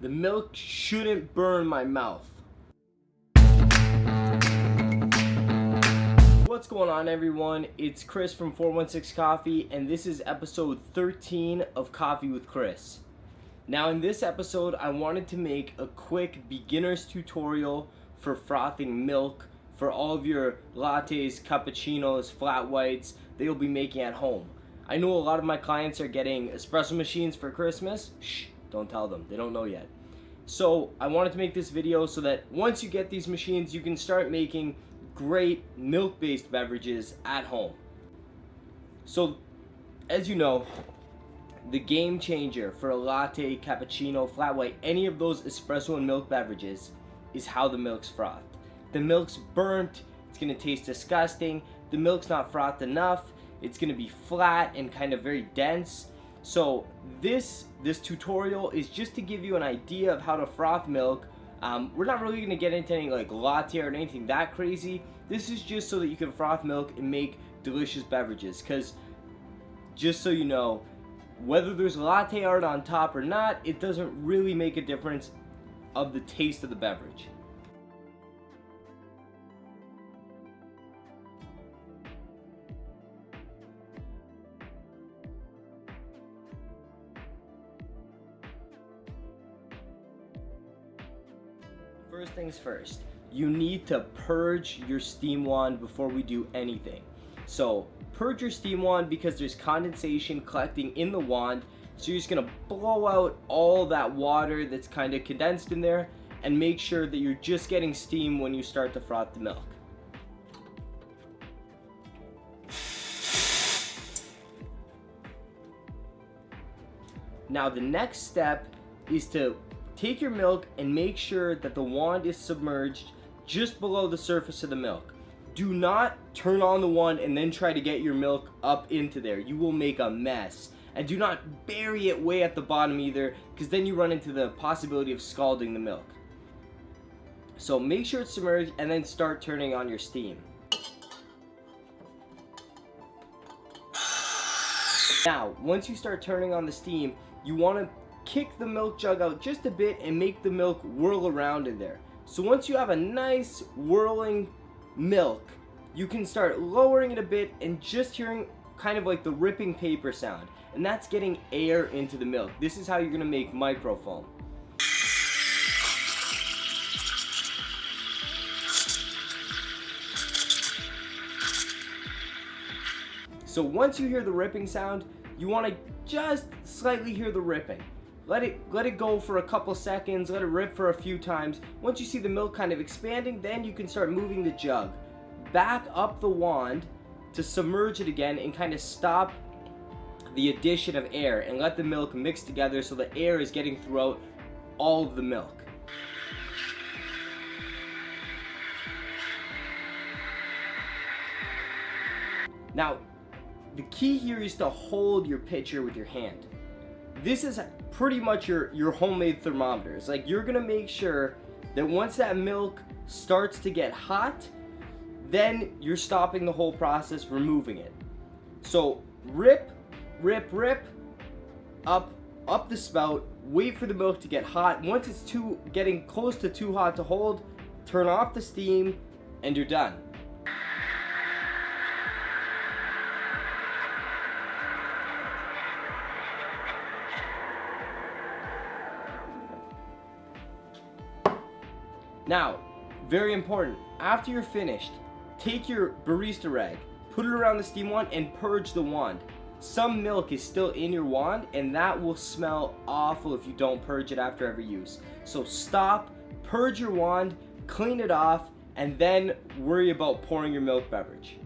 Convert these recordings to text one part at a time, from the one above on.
The milk shouldn't burn my mouth. What's going on, everyone? It's Chris from 416 Coffee, and this is episode 13 of Coffee with Chris. Now, in this episode, I wanted to make a quick beginner's tutorial for frothing milk for all of your lattes, cappuccinos, flat whites that you'll be making at home. I know a lot of my clients are getting espresso machines for Christmas. Shh, don't tell them, they don't know yet. So I wanted to make this video so that once you get these machines, you can start making great milk-based beverages at home. So, as you know, the game changer for a latte, cappuccino, flat white, any of those espresso and milk beverages is how the milk's frothed. The milk's burnt, it's gonna taste disgusting, the milk's not frothed enough, it's gonna be flat and kind of very dense. So this tutorial is just to give you an idea of how to froth milk. We're not really gonna get into any like latte or anything that crazy. This is just so that you can froth milk and make delicious beverages, because just so you know, whether there's latte art on top or not, it doesn't really make a difference of the taste of the beverage. First things first, you need to purge your steam wand before we do anything. So purge your steam wand because there's condensation collecting in the wand, so you're just gonna blow out all that water that's kind of condensed in there and make sure that you're just getting steam when you start to froth the milk. Now the next step is to take your milk and make sure that the wand is submerged just below the surface of the milk. Do not turn on the wand and then try to get your milk up into there. You will make a mess. And do not bury it way at the bottom either, because then you run into the possibility of scalding the milk. So make sure it's submerged and then start turning on your steam. Now, once you start turning on the steam, you want to kick the milk jug out just a bit and make the milk whirl around in there. So once you have a nice whirling milk, you can start lowering it a bit and just hearing kind of like the ripping paper sound, and that's getting air into the milk. This is how you're gonna make microfoam. So once you hear the ripping sound, you want to just slightly hear the ripping. Let it go for a couple seconds, let it rip for a few times. Once you see the milk kind of expanding, then you can start moving the jug back up the wand to submerge it again and kind of stop the addition of air and let the milk mix together so the air is getting throughout all of the milk. Now, the key here is to hold your pitcher with your hand. This is pretty much your homemade thermometer. It's like you're gonna make sure that once that milk starts to get hot, then you're stopping the whole process, removing it. So rip, rip, rip, up the spout, wait for the milk to get hot. Once it's getting close to too hot to hold, turn off the steam and you're done. Now, very important, after you're finished, take your barista rag, put it around the steam wand and purge the wand. Some milk is still in your wand and that will smell awful if you don't purge it after every use. So stop, purge your wand, clean it off, and then worry about pouring your milk beverage.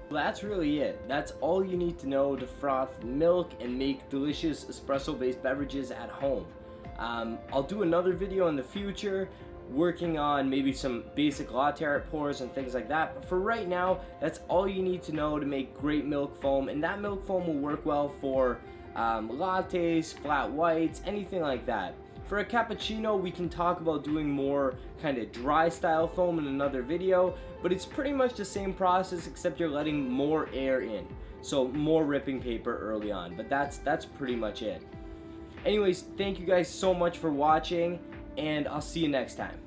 That's really it. That's all you need to know to froth milk and make delicious espresso-based beverages at home. I'll do another video in the future working on maybe some basic latte art pours and things like that, but for right now, that's all you need to know to make great milk foam, and that milk foam will work well for lattes, flat whites, anything like that. For a cappuccino, we can talk about doing more kind of dry style foam in another video, but it's pretty much the same process except you're letting more air in. So more ripping paper early on, but that's pretty much it. Anyways, thank you guys so much for watching, and I'll see you next time.